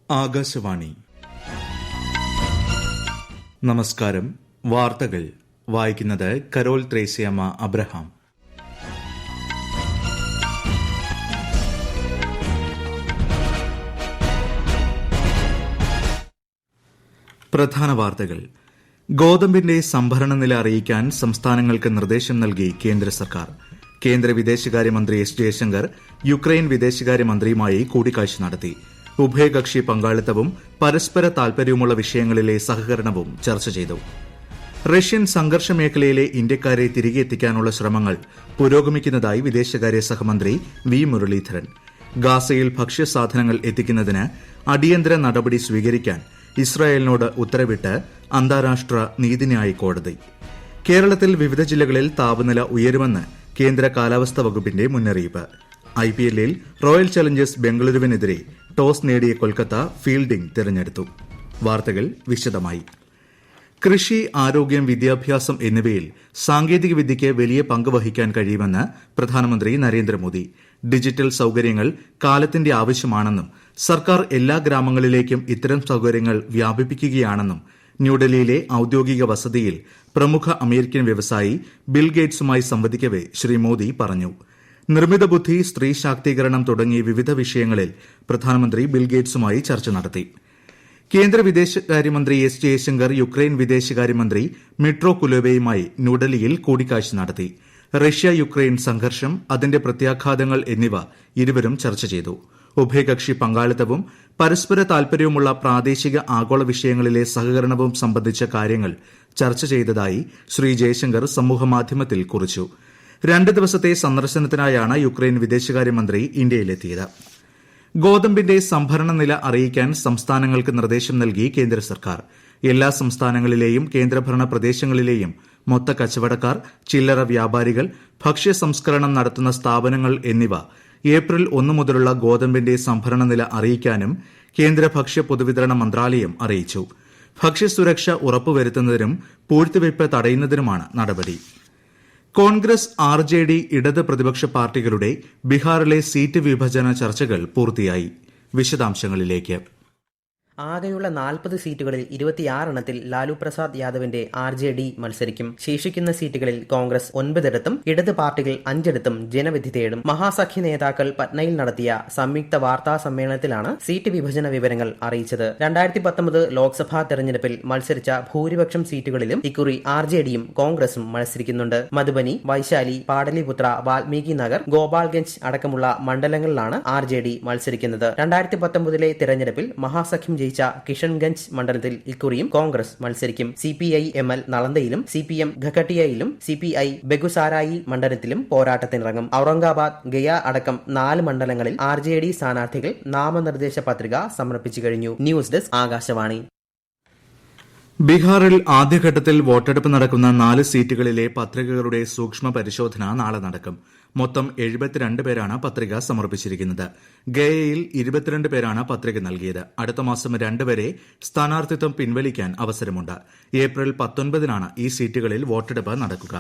ആകാശവാണി. നമസ്കാരം. വാർത്തകൾ വായിക്കുന്നത് കരോൾ ത്രേസ്യാമ്മ അബ്രഹാം. പ്രധാന വാർത്തകൾ. ഗോതമ്പിന്റെ സംഭരണ നില അറിയിക്കാൻ സംസ്ഥാനങ്ങൾക്ക് നിർദ്ദേശം നൽകി കേന്ദ്ര സർക്കാർ. കേന്ദ്ര വിദേശകാര്യമന്ത്രി എസ് ജയശങ്കർ യുക്രൈൻ വിദേശകാര്യമന്ത്രിയുമായി കൂടിക്കാഴ്ച നടത്തി. ഉഭയകക്ഷി പങ്കാളിത്തവും പരസ്പര താൽപര്യവുമുള്ള വിഷയങ്ങളിലെ സഹകരണവും ചർച്ച ചെയ്തു. റഷ്യൻ സംഘർഷ മേഖലയിലെ ഇന്ത്യക്കാരെ തിരികെ എത്തിക്കാനുള്ള ശ്രമങ്ങൾ പുരോഗമിക്കുന്നതായി വിദേശകാര്യ സഹമന്ത്രി വി മുരളീധരൻ. ഗാസയിൽ ഭക്ഷ്യസാധനങ്ങൾ എത്തിക്കുന്നതിന് അടിയന്തര നടപടി സ്വീകരിക്കാൻ ഇസ്രായേലിനോട് ഉത്തരവിട്ട് അന്താരാഷ്ട്ര നീതിന്യായ കോടതി. കേരളത്തിൽ വിവിധ ജില്ലകളിൽ താപനില ഉയരുമെന്ന് കേന്ദ്ര കാലാവസ്ഥാ വകുപ്പിന്റെ മുന്നറിയിപ്പ്. ഐപിഎല്ലിൽ റോയൽ ചലഞ്ചേഴ്സ് ബംഗളൂരുവിനെതിരെ ടോസ് നേടിയ കൊൽക്കത്ത ഫീൽഡിംഗ് തിരഞ്ഞെടുത്തു. വാർത്തകൾ വിശദമായി. കൃഷി, ആരോഗ്യം, വിദ്യാഭ്യാസം എന്നിവയിൽ സാങ്കേതികവിദ്യയ്ക്ക് വലിയ പങ്ക് വഹിക്കാൻ കഴിയുമെന്ന് പ്രധാനമന്ത്രി നരേന്ദ്രമോദി. ഡിജിറ്റൽ സൌകര്യങ്ങൾ കാലത്തിന്റെ ആവശ്യമാണെന്നും സർക്കാർ എല്ലാ ഗ്രാമങ്ങളിലേക്കും ഇത്തരം സൌകര്യങ്ങൾ വ്യാപിപ്പിക്കുകയാണെന്നും ന്യൂഡൽഹിയിലെ ഔദ്യോഗിക വസതിയിൽ പ്രമുഖ അമേരിക്കൻ വ്യവസായി ബിൽ ഗേറ്റ്സുമായി സംവദിക്കവെ ശ്രീ മോദി പറഞ്ഞു. നിർമ്മിത ബുദ്ധി, സ്ത്രീ ശാക്തീകരണം തുടങ്ങി വിവിധ വിഷയങ്ങളിൽ പ്രധാനമന്ത്രി ബിൽ ഗേറ്റ്സുമായി ചർച്ച നടത്തി. കേന്ദ്ര വിദേശകാര്യമന്ത്രി എസ് ജയശങ്കർ യുക്രൈൻ വിദേശകാര്യമന്ത്രി മിട്രോ കുലോവയുമായി ന്യൂഡൽഹിയിൽ കൂടിക്കാഴ്ച നടത്തി. റഷ്യ യുക്രൈൻ സംഘർഷം, അതിന്റെ പ്രത്യാഘാതങ്ങൾ എന്നിവ ഇരുവരും ചർച്ച ചെയ്തു. ഉഭയകക്ഷി പങ്കാളിത്തവും പരസ്പര താൽപര്യവുമുള്ള പ്രാദേശിക ആഗോള വിഷയങ്ങളിലെ സഹകരണവും സംബന്ധിച്ച കാര്യങ്ങൾ ചർച്ച ചെയ്തതായി ശ്രീ ജയശങ്കർ സമൂഹമാധ്യമത്തിൽ കുറിച്ചു. 2 ദിവസത്തെ സന്ദർശനത്തിനായാണ് യുക്രൈൻ വിദേശകാര്യമന്ത്രി ഇന്ത്യയിലെത്തിയത്. ഗോതമ്പിന്റെ സംഭരണ നില അറിയിക്കാൻ സംസ്ഥാനങ്ങൾക്ക് നിർദ്ദേശം നൽകി കേന്ദ്ര സർക്കാർ. എല്ലാ സംസ്ഥാനങ്ങളിലെയും കേന്ദ്രഭരണ പ്രദേശങ്ങളിലെയും മൊത്ത കച്ചവടക്കാർ, ചില്ലറ വ്യാപാരികൾ, ഭക്ഷ്യ സംസ്കരണം നടത്തുന്ന സ്ഥാപനങ്ങൾ എന്നിവ ഏപ്രിൽ 1 മുതലുള്ള ഗോതമ്പിന്റെ സംഭരണ നില അറിയിക്കാനും കേന്ദ്ര ഭക്ഷ്യ പൊതുവിതരണ മന്ത്രാലയം അറിയിച്ചു. ഭക്ഷ്യസുരക്ഷ ഉറപ്പുവരുത്തുന്നതിനും പൂഴ്ത്തിവയ്പ് തടയുന്നതിനുമാണ് നടപടി. കോൺഗ്രസ്, ആർജെഡി, ഇടത് പ്രതിപക്ഷ പാർട്ടികളുടെ ബീഹാറിലെ സീറ്റ് വിഭജന ചർച്ചകൾ പൂർത്തിയായി. വിശദാംശങ്ങളിലേക്ക്. ആകെയുള്ള 40 സീറ്റുകളിൽ 26 എണ്ണത്തിൽ ലാലു പ്രസാദ് യാദവിന്റെ ആർജെഡി മത്സരിക്കും. ശേഷിക്കുന്ന സീറ്റുകളിൽ കോൺഗ്രസ് 9 ഇടത്തും ഇടത് പാർട്ടികൾ 5 ഇടത്തും ജനവിധി തേടും. മഹാസഖ്യ നേതാക്കൾ പട്നയിൽ നടത്തിയ സംയുക്ത വാർത്താ സമ്മേളനത്തിലാണ് സീറ്റ് വിഭജന വിവരങ്ങൾ അറിയിച്ചത്. 2019 ലോക്സഭാ തെരഞ്ഞെടുപ്പിൽ മത്സരിച്ച ഭൂരിപക്ഷം സീറ്റുകളിലും ഇക്കുറി ആർജെഡിയും കോൺഗ്രസും മത്സരിക്കുന്നുണ്ട്. മധുബനി, വൈശാലി, പാടലിപുത്ര, വാൽമീകി നഗർ, ഗോപാൽഗഞ്ച് അടക്കമുള്ള മണ്ഡലങ്ങളിലാണ് ആർജെഡി മത്സരിക്കുന്നത്. 2019 തെരഞ്ഞെടുപ്പിൽ മഹാസഖ്യം ജയിച്ച കിഷൻഗഞ്ച് മണ്ഡലത്തിൽ ഇക്കുറിയും കോൺഗ്രസ് മത്സരിക്കും. സിപിഐ എംഎൽ നളന്തയിലും സിപിഎം ഘക്കട്ടിയയിലും സിപിഐ ബെഗുസാരായി മണ്ഡലത്തിലും പോരാട്ടത്തിനിറങ്ങും. ഔറംഗാബാദ്, ഗയ അടക്കം 4 മണ്ഡലങ്ങളിൽ ആർജെഡി സ്ഥാനാർത്ഥികൾ നാമനിർദ്ദേശ പത്രിക സമർപ്പിച്ചു കഴിഞ്ഞു. News desk, Akashvani. ബീഹാറിൽ ആദ്യഘട്ടത്തിൽ വോട്ടെടുപ്പ് നടക്കുന്ന 4 സീറ്റുകളിലെ പത്രികകളുടെ സൂക്ഷ്മ പരിശോധന നാളെ നടക്കും. മൊത്തം 72 പേരാണ് പത്രിക സമർപ്പിച്ചിരിക്കുന്നത്. ഗയയിൽ 22 പേരാണ് പത്രിക നൽകിയത്. അടുത്ത മാസം 2 വരെ സ്ഥാനാർത്ഥിത്വം പിൻവലിക്കാൻ അവസരമുണ്ട്. ഏപ്രിൽ 19 ഈ സീറ്റുകളിൽ വോട്ടെടുപ്പ് നടക്കുക.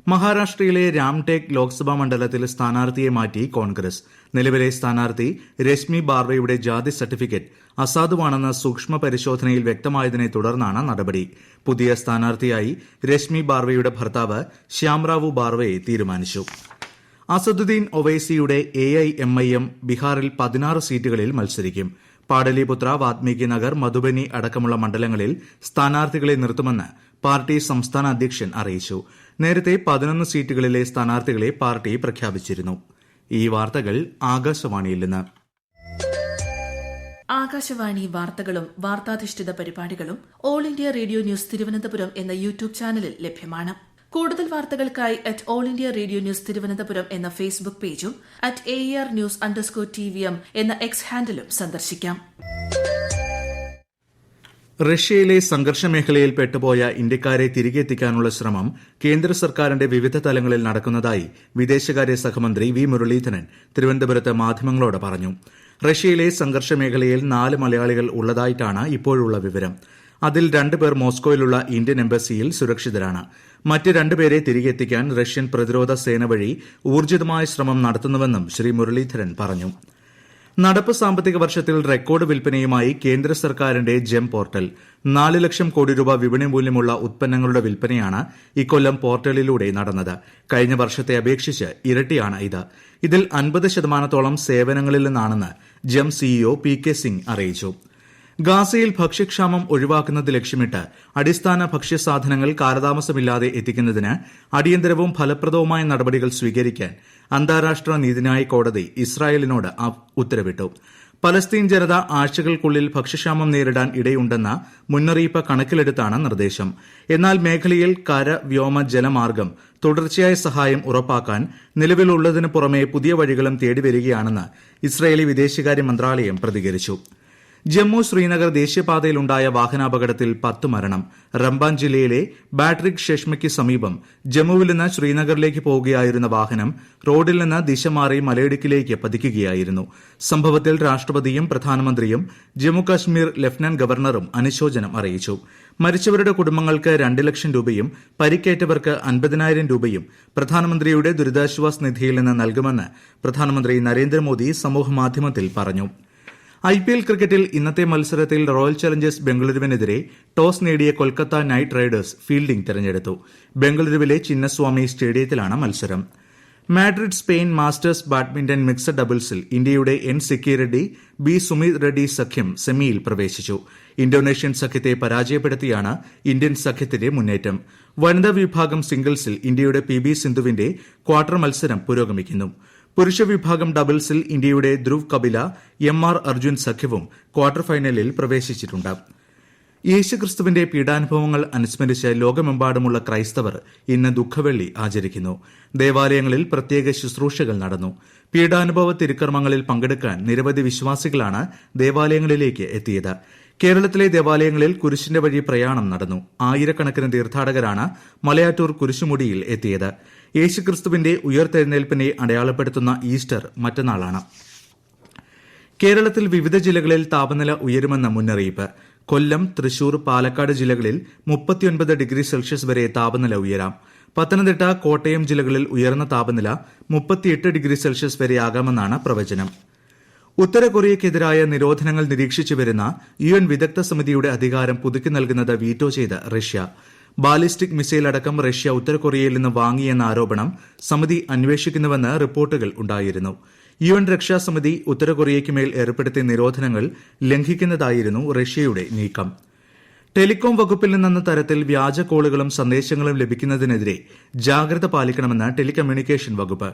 മഹാരാഷ്ട്രയിലെ രാംടേക്ക് ലോക്സഭാ മണ്ഡലത്തിൽ സ്ഥാനാർത്ഥിയെ മാറ്റി കോൺഗ്രസ്. നിലവിലെ സ്ഥാനാർത്ഥി രശ്മി ബാർവയുടെ ജാതി സർട്ടിഫിക്കറ്റ് അസാധുവാണെന്ന് സൂക്ഷ്മ പരിശോധനയിൽ വ്യക്തമായതിനെ തുടർന്നാണ് നടപടി. പുതിയ സ്ഥാനാർത്ഥിയായി രശ്മി ബാർവയുടെ ഭർത്താവ് ശ്യാംറാവു ബാർവയെ തീരുമാനിച്ചു. അസദുദ്ദീൻ ഒവൈസിയുടെ AIMIM ബീഹാറിൽ 16 സീറ്റുകളിൽ മത്സരിക്കും. പാടലിപുത്ര, വാൽമീകി നഗർ, മധുബനി അടക്കമുള്ള മണ്ഡലങ്ങളിൽ സ്ഥാനാർത്ഥികളെ നിർത്തുമെന്ന് പാർട്ടി സംസ്ഥാന അധ്യക്ഷൻ അറിയിച്ചു. നേരത്തെ 11 സീറ്റുകളിലെ സ്ഥാനാർത്ഥികളെ പാർട്ടി പ്രഖ്യാപിച്ചിരുന്നു. ഈ വാർത്തകൾ ആകാശവാണിയിൽ നിന്ന്. ആകാശവാണി വാർത്തകളും വാർത്താധിഷ്ഠിത പരിപാടികളും all India radio news Thiruvananthapuram എന്ന യൂട്യൂബ് ചാനലിൽ ലഭ്യമാണ്. കൂടുതൽ വാർത്തകൾക്കായി @all India radio news Thiruvananthapuram എന്ന ഫേസ്ബുക്ക് പേജും @ARnews_TVM എന്ന എക്സ് ഹാൻഡിലും സന്ദർശിക്കാം. റഷ്യയിലെ സംഘർഷ മേഖലയിൽ പെട്ടുപോയ ഇന്ത്യക്കാരെ തിരികെ എത്തിക്കാനുള്ള ശ്രമം കേന്ദ്ര സർക്കാരിന്റെ വിവിധ തലങ്ങളിൽ നടക്കുന്നതായി വിദേശകാര്യ സഹമന്ത്രി വി മുരളീധരൻ തിരുവനന്തപുരത്ത് മാധ്യമങ്ങളോട് പറഞ്ഞു. റഷ്യയിലെ സംഘർഷ മേഖലയിൽ 4 മലയാളികൾ ഉള്ളതായിട്ടാണ് ഇപ്പോഴുള്ള വിവരം. അതിൽ 2 പേർ മോസ്കോയിലുള്ള ഇന്ത്യൻ എംബസിയിൽ സുരക്ഷിതരാണ്. മറ്റ് 2 പേരെ തിരികെ എത്തിക്കാൻ റഷ്യൻ പ്രതിരോധ സേന വഴി ഊർജിതമായ ശ്രമം നടത്തുന്നുവെന്നും ശ്രീ മുരളീധരൻ പറഞ്ഞു. നടപ്പ് സാമ്പത്തിക വർഷത്തിൽ റെക്കോർഡ് വിൽപ്പനയുമായി കേന്ദ്ര സർക്കാരിന്റെ ജെം പോർട്ടൽ 4 ലക്ഷം കോടി രൂപ വിപണി മൂല്യമുള്ള ഉത്പന്നങ്ങളുടെ വിൽപ്പനയാണ് ഇക്കൊല്ലം പോർട്ടലിലൂടെ നടന്നത്. കഴിഞ്ഞ വർഷത്തെ അപേക്ഷിച്ച് ഇരട്ടിയാണ് ഇത്. ഇതിൽ 50% സേവനങ്ങളിൽ നിന്നാണെന്ന് ജെം സിഇഒ പി.കെ. സിംഗ് അറിയിച്ചു. ഗാസയിൽ ഭക്ഷ്യക്ഷാമം ഒഴിവാക്കുന്നത് ലക്ഷ്യമിട്ട് അടിസ്ഥാന ഭക്ഷ്യസാധനങ്ങൾ കാലതാമസമില്ലാതെ എത്തിക്കുന്നതിന് അടിയന്തരവും ഫലപ്രദവുമായ നടപടികൾ സ്വീകരിക്കാൻ അന്താരാഷ്ട്ര നീതിന്യായ കോടതി ഇസ്രായേലിനോട് ഉത്തരവിട്ടു. പലസ്തീൻ ജനത ആഴ്ചകൾക്കുള്ളിൽ ഭക്ഷ്യക്ഷാമം നേരിടാൻ ഇടയുണ്ടെന്ന മുന്നറിയിപ്പ് കണക്കിലെടുത്താണ് നിർദ്ദേശം. എന്നാൽ മേഖലയിൽ കര, വ്യോമ, ജലമാർഗം തുടർച്ചയായ സഹായം ഉറപ്പാക്കാൻ നിലവിലുള്ളതിനു പുറമെ പുതിയ വഴികളും തേടിവരികയാണെന്ന് ഇസ്രായേലി വിദേശകാര്യ മന്ത്രാലയം പ്രതികരിച്ചു. ജമ്മു ശ്രീനഗർ ദേശീയപാതയിലുണ്ടായ വാഹനാപകടത്തിൽ 10 മരണം. റംബാൻ ജില്ലയിലെ ബാട്രിക് ഷെഷ്മയ്ക്ക് സമീപം ജമ്മുവിൽ നിന്ന് ശ്രീനഗറിലേക്ക് പോവുകയായിരുന്ന വാഹനം റോഡിൽ നിന്ന് ദിശ മാറി മലയിടുക്കിലേക്ക് പതിക്കുകയായിരുന്നു. സംഭവത്തിൽ രാഷ്ട്രപതിയും പ്രധാനമന്ത്രിയും ജമ്മുകശ്മീർ ലഫ്റ്റനന്റ് ഗവർണറും അനുശോചനം അറിയിച്ചു. മരിച്ചവരുടെ കുടുംബങ്ങൾക്ക് 2 ലക്ഷം രൂപയും പരിക്കേറ്റവർക്ക് 50,000 രൂപയും പ്രധാനമന്ത്രിയുടെ ദുരിതാശ്വാസ നിധിയിൽ നിന്ന് നൽകുമെന്ന് പ്രധാനമന്ത്രി നരേന്ദ്രമോദി സമൂഹമാധ്യമത്തിൽ പറഞ്ഞു. ഐപിഎൽ ക്രിക്കറ്റിൽ ഇന്നത്തെ മത്സരത്തിൽ റോയൽ ചലഞ്ചേഴ്സ് ബംഗളൂരുവിനെതിരെ ടോസ് നേടിയ കൊൽക്കത്ത നൈറ്റ് റൈഡേഴ്സ് ഫീൽഡിംഗ് തെരഞ്ഞെടുത്തു. ബംഗളൂരുവിലെ ചിന്നസ്വാമി സ്റ്റേഡിയത്തിലാണ് മത്സരം. Madrid Spain masters badminton mixed ഡബിൾസിൽ ഇന്ത്യയുടെ എൻ സിക്കി റെഡ്ഡി, ബി സുമിത് റെഡ്ഡി സഖ്യം സെമിയിൽ പ്രവേശിച്ചു. ഇന്തോനേഷ്യൻ സഖ്യത്തെ പരാജയപ്പെടുത്തിയാണ് ഇന്ത്യൻ സഖ്യത്തിന്റെ മുന്നേറ്റം. വനിതാ വിഭാഗം സിംഗിൾസിൽ ഇന്ത്യയുടെ പി.ബി. സിന്ധുവിന്റെ ക്വാർട്ടർ മത്സരം പുരോഗമിക്കുന്നു. പുരുഷ വിഭാഗം ഡബിൾസിൽ ഇന്ത്യയുടെ ധ്രുവ് കപില, എം.ആർ. അർജുൻ സഖ്യവും ക്വാർട്ടർ ഫൈനലിൽ പ്രവേശിച്ചിട്ടുണ്ട്. യേശുക്രിസ്തുവിന്റെ പീഡാനുഭവങ്ങൾ അനുസ്മരിച്ച് ലോകമെമ്പാടുമുള്ള ക്രൈസ്തവർ ഇന്ന് ദുഃഖവെള്ളി ആചരിക്കുന്നു. ദേവാലയങ്ങളിൽ പ്രത്യേക ശുശ്രൂഷകൾ നടന്നു. പീഡാനുഭവ തിരുക്കർമ്മങ്ങളിൽ പങ്കെടുക്കാൻ നിരവധി വിശ്വാസികളാണ് ദേവാലയങ്ങളിലേക്ക് എത്തിയത്. കേരളത്തിലെ ദേവാലയങ്ങളിൽ കുരിശിന്റെ വഴി പ്രയാണം നടന്നു. ആയിരക്കണക്കിന് തീർത്ഥാടകരാണ് മലയാറ്റൂർ കുരിശുമുടിയിൽ എത്തിയത്. യേശുക്രിസ്തുവിന്റെ ഉയർത്തെഴുന്നേൽപ്പിനെ അടയാളപ്പെടുത്തുന്ന ഈസ്റ്റർ മറ്റന്നാളാണ്. കേരളത്തിൽ വിവിധ ജില്ലകളിൽ താപനില ഉയരുമെന്ന മുന്നറിയിപ്പ്. കൊല്ലം, തൃശൂർ, പാലക്കാട് ജില്ലകളിൽ 39 ഡിഗ്രി സെൽഷ്യസ് വരെ താപനില ഉയരാം. പത്തനംതിട്ട, കോട്ടയം ജില്ലകളിൽ ഉയർന്ന താപനില 38 ഡിഗ്രി സെൽഷ്യസ് വരെയാകാമെന്നാണ് പ്രവചനം. ഉത്തര കൊറിയയ്ക്കെതിരായ നിരോധനങ്ങൾ നിരീക്ഷിച്ചു വരുന്ന യുഎൻ വിദഗ്ധ സമിതിയുടെ അധികാരം പുതുക്കി നൽകുന്നത് വീറ്റോ ചെയ്ത് റഷ്യ. ബാലിസ്റ്റിക് മിസൈൽ അടക്കം റഷ്യ ഉത്തര കൊറിയയിൽ നിന്ന് വാങ്ങിയെന്ന ആരോപണം സമിതി അന്വേഷിക്കുന്നുവെന്ന് റിപ്പോർട്ടുകൾ ഉണ്ടായിരുന്നു. യുഎൻ രക്ഷാസമിതി ഉത്തര കൊറിയയ്ക്കുമേൽ ഏർപ്പെടുത്തിയ നിരോധനങ്ങൾ ലംഘിക്കുന്നതായിരുന്നു റഷ്യയുടെ നീക്കം. ടെലികോം വകുപ്പിൽ നിന്നെന്ന തരത്തിൽ വ്യാജ കോളുകളും സന്ദേശങ്ങളും ലഭിക്കുന്നതിനെതിരെ ജാഗ്രത പാലിക്കണമെന്ന് ടെലികമ്മ്യൂണിക്കേഷൻ വകുപ്പ്.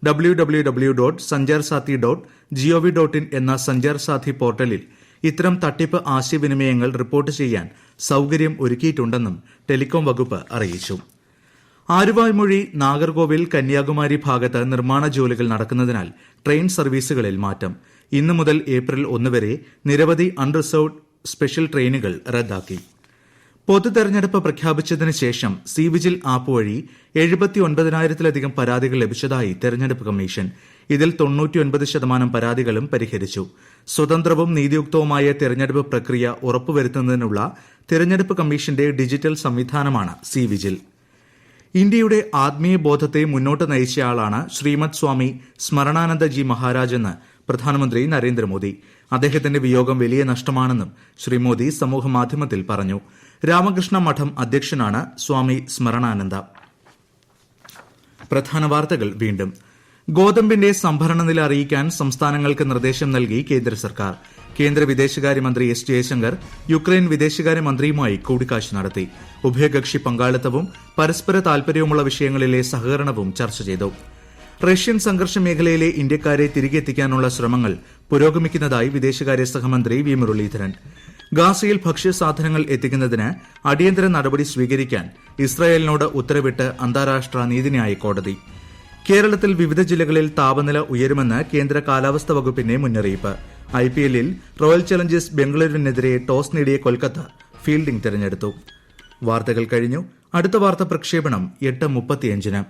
www.sanjarsathi.gov.in എന്ന സഞ്ചാർ സാഥി പോർട്ടലിൽ ഇത്തരം തട്ടിപ്പ് ആശയവിനിമയങ്ങൾ റിപ്പോർട്ട് ചെയ്യാൻ സൌകര്യം ഒരുക്കിയിട്ടുണ്ടെന്നും ടെലികോം വകുപ്പ് അറിയിച്ചു. ആലുവായ്മൊഴി, നാഗർകോവിൽ, കന്യാകുമാരി ഭാഗത്ത് നിർമ്മാണ ജോലികൾ നടക്കുന്നതിനാൽ ട്രെയിൻ സർവീസുകളിൽ മാറ്റം. ഇന്നു മുതൽ ഏപ്രിൽ 1 വരെ നിരവധി അൺറിസർവ്ഡ് സ്പെഷ്യൽ ട്രെയിനുകൾ റദ്ദാക്കി. പൊതു തെരഞ്ഞെടുപ്പ് പ്രഖ്യാപിച്ചതിന് ശേഷം സി വിജിൽ ആപ്പ് വഴി 79,000-ലധികം പരാതികൾ ലഭിച്ചതായി തെരഞ്ഞെടുപ്പ് കമ്മീഷൻ. ഇതിൽ 99% പരാതികളും പരിഹരിച്ചു. സ്വതന്ത്രവും നീതിയുക്തവുമായ തെരഞ്ഞെടുപ്പ് പ്രക്രിയ ഉറപ്പുവരുത്തുന്നതിനുള്ള തെരഞ്ഞെടുപ്പ് കമ്മീഷന്റെ ഡിജിറ്റൽ സംവിധാനമാണ് സി വിജിൽ. ഇന്ത്യയുടെ ആത്മീയ ബോധത്തെ മുന്നോട്ട് നയിച്ചയാളാണ് ശ്രീമദ് സ്വാമി സ്മരണാനന്ദജി മഹാരാജ് എന്ന് പ്രധാനമന്ത്രി നരേന്ദ്രമോദി. അദ്ദേഹത്തിന്റെ വിയോഗം വലിയ നഷ്ടമാണെന്നും ശ്രീ മോദി സമൂഹമാധ്യമത്തിൽ പറഞ്ഞു. രാമകൃഷ്ണ മഠം അധ്യക്ഷനാണ് സ്വാമി സ്മരണാനന്ദ. പ്രധാന വാർത്തകൾ വീണ്ടും. ഗോതമ്പിന്റെ സംഭരണ നില അറിയിക്കാൻ സംസ്ഥാനങ്ങൾക്ക് നിർദ്ദേശം നൽകി കേന്ദ്ര സർക്കാർ. കേന്ദ്ര വിദേശകാര്യമന്ത്രി എസ് ജയശങ്കർ യുക്രൈൻ വിദേശകാര്യമന്ത്രിയുമായി കൂടിക്കാഴ്ച നടത്തി. ഉഭയകക്ഷി പങ്കാളിത്തവും പരസ്പര താൽപര്യവുമുള്ള വിഷയങ്ങളിലെ സഹകരണവും ചർച്ച ചെയ്തു. റഷ്യൻ സംഘർഷ മേഖലയിലെ ഇന്ത്യക്കാരെ തിരികെത്തിക്കാനുള്ള ശ്രമങ്ങൾ പുരോഗമിക്കുന്നതായി വിദേശകാര്യ സഹമന്ത്രി വി മുരളീധരൻ. ഗാസയിൽ ഭക്ഷ്യസാധനങ്ങൾ എത്തിക്കുന്നതിന് അടിയന്തര നടപടി സ്വീകരിക്കാൻ ഇസ്രായേലിനോട് ഉത്തരവിട്ട് അന്താരാഷ്ട്ര നീതിന്യായ കോടതി. കേരളത്തിൽ വിവിധ ജില്ലകളിൽ താപനില ഉയരുമെന്ന് കേന്ദ്ര കാലാവസ്ഥാ വകുപ്പിന്റെ മുന്നറിയിപ്പ്. ഐപിഎല്ലിൽ റോയൽ ചലഞ്ചേഴ്സ് ബംഗളൂരുവിനെതിരെ ടോസ് നേടിയ കൊൽക്കത്ത ഫീൽഡിംഗ് തെരഞ്ഞെടുത്തു. വാർത്തകൾ കഴിഞ്ഞു. അടുത്ത വാർത്താ പ്രക്ഷേപണം 8:35-ന്.